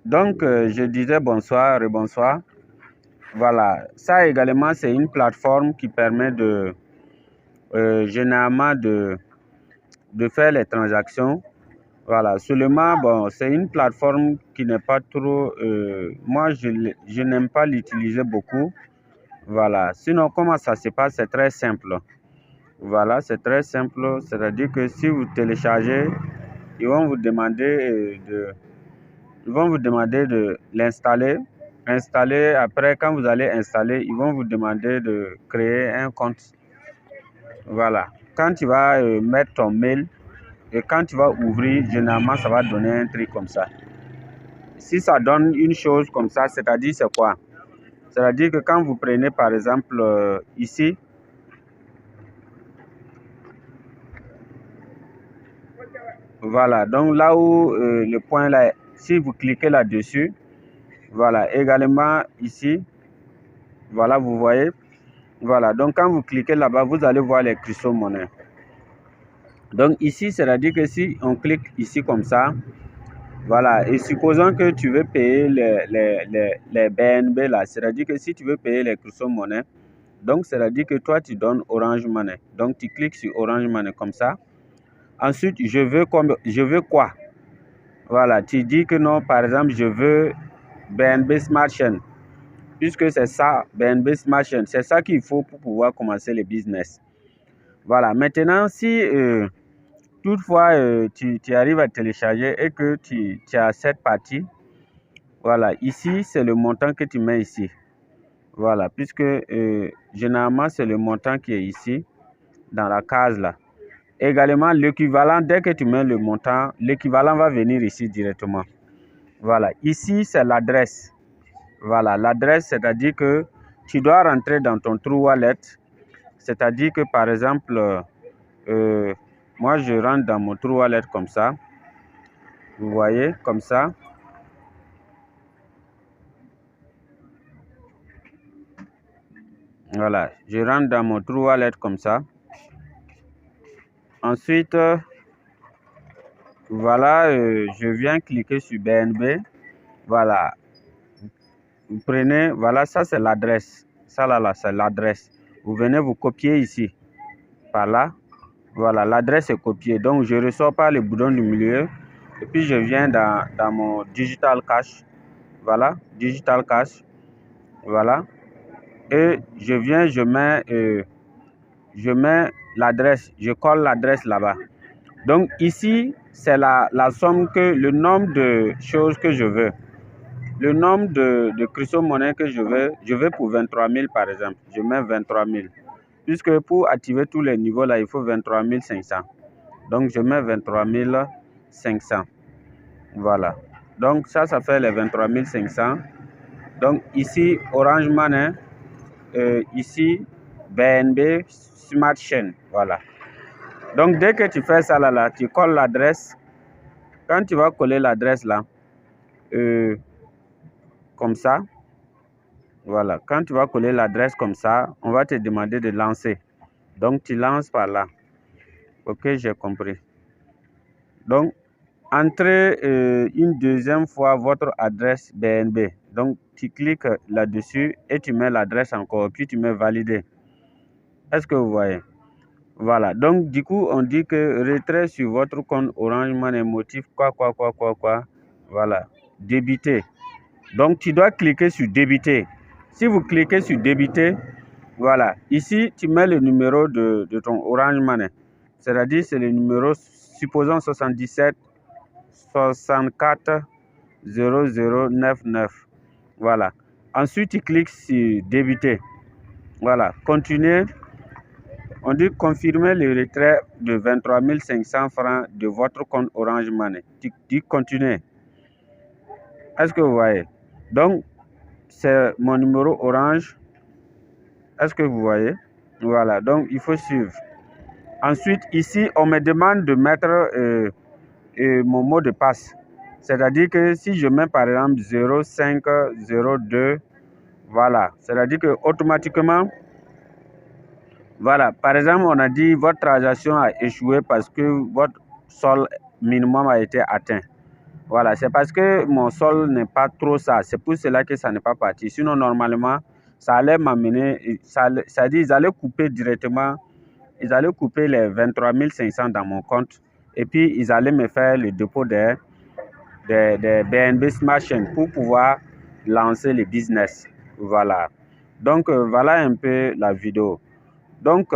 Donc, je disais bonsoir et bonsoir. Voilà, ça également, c'est une plateforme qui permet généralement de faire les transactions. Voilà, seulement, bon, c'est une plateforme qui n'est pas trop... moi, je n'aime pas l'utiliser beaucoup. Voilà, sinon, comment ça se passe? C'est très simple. Voilà, c'est très simple. C'est-à-dire que si vous téléchargez, ils vont vous demander de l'installer. Installer, après, quand vous allez installer, ils vont vous demander de créer un compte. Voilà. Quand tu vas mettre ton mail et quand tu vas ouvrir, généralement, ça va donner un truc comme ça. Si ça donne une chose comme ça, c'est-à-dire c'est quoi? C'est-à-dire que quand vous prenez par exemple ici, voilà, donc là où le point là, est, si vous cliquez là-dessus, voilà, également ici, voilà, vous voyez, voilà, donc quand vous cliquez là-bas, vous allez voir les crypto-monnaies. Donc ici, c'est-à-dire que si on clique ici comme ça, voilà, et supposons que tu veux payer les BNB là, c'est-à-dire que si tu veux payer les crypto-monnaies, donc c'est-à-dire que toi tu donnes Orange Money. Donc tu cliques sur Orange Money comme ça. Ensuite, je veux quoi? Voilà, tu dis que non, par exemple, je veux BNB Smart Chain. Puisque c'est ça, BNB Smart Chain, c'est ça qu'il faut pour pouvoir commencer le business. Voilà, maintenant si toutefois tu arrives à télécharger et que tu as cette partie, voilà, ici c'est le montant que tu mets ici. Voilà, puisque généralement c'est le montant qui est ici, dans la case là. Également, l'équivalent, dès que tu mets le montant, l'équivalent va venir ici directement. Voilà, ici c'est l'adresse. Voilà, l'adresse, c'est-à-dire que tu dois rentrer dans ton True Wallet. C'est-à-dire que par exemple, moi je rentre dans mon True Wallet comme ça. Vous voyez, comme ça. Voilà, je rentre dans mon True Wallet comme ça. Ensuite, voilà, je viens cliquer sur BNB. Voilà, vous prenez, voilà, ça c'est l'adresse. Ça là, c'est l'adresse. Vous venez vous copier ici, par là. Voilà, l'adresse est copiée. Donc, je ressors par le bouton du milieu. Et puis, je viens dans mon Digital Cash. Voilà, Digital Cash. Voilà. Et je viens, je mets l'adresse. Je colle l'adresse là-bas. Donc, ici, c'est la somme le nombre de choses que je veux. Le nombre de crypto-monnaies que je veux pour 23 000 par exemple. Je mets 23 000. Puisque pour activer tous les niveaux là, il faut 23 500. Donc, je mets 23 500. Voilà. Donc, ça fait les 23 500. Donc, ici, Orange Money. Ici, BNB Smart Chain. Voilà. Donc, dès que tu fais ça là, tu colles l'adresse. Quand tu vas coller l'adresse là, comme ça, voilà. Quand tu vas coller l'adresse comme ça, on va te demander de lancer. Donc, tu lances par là. Ok, j'ai compris. Donc, entrez une deuxième fois votre adresse BNB. Donc, tu cliques là-dessus et tu mets l'adresse encore, puis tu mets valider. Est-ce que vous voyez? Voilà. Donc, du coup, on dit que retrait sur votre compte Orange Money motif quoi. Voilà. Débiter. Donc, tu dois cliquer sur débiter. Si vous cliquez sur débiter, voilà. Ici, tu mets le numéro de ton Orange Money. C'est-à-dire, c'est le numéro, supposons 77 64 0099. Voilà. Ensuite, tu cliques sur débiter. Voilà. Continuer. On dit confirmer le retrait de 23 500 francs de votre compte Orange Money. Tu dis continuer. Est-ce que vous voyez? Donc, c'est mon numéro Orange. Est-ce que vous voyez? Voilà. Donc, il faut suivre. Ensuite, ici, on me demande de mettre mon mot de passe. C'est-à-dire que si je mets par exemple 0502, voilà, c'est-à-dire que automatiquement, voilà, par exemple, on a dit votre transaction a échoué parce que votre sol minimum a été atteint. Voilà, c'est parce que mon sol n'est pas trop ça. C'est pour cela que ça n'est pas parti. Sinon, normalement, ça allait m'amener, ça dit, ils allaient couper directement, ils allaient couper les 23 500 dans mon compte. Et puis, ils allaient me faire le dépôt des BNB Smart Chain pour pouvoir lancer le business. Voilà. Donc, voilà un peu la vidéo. Donc,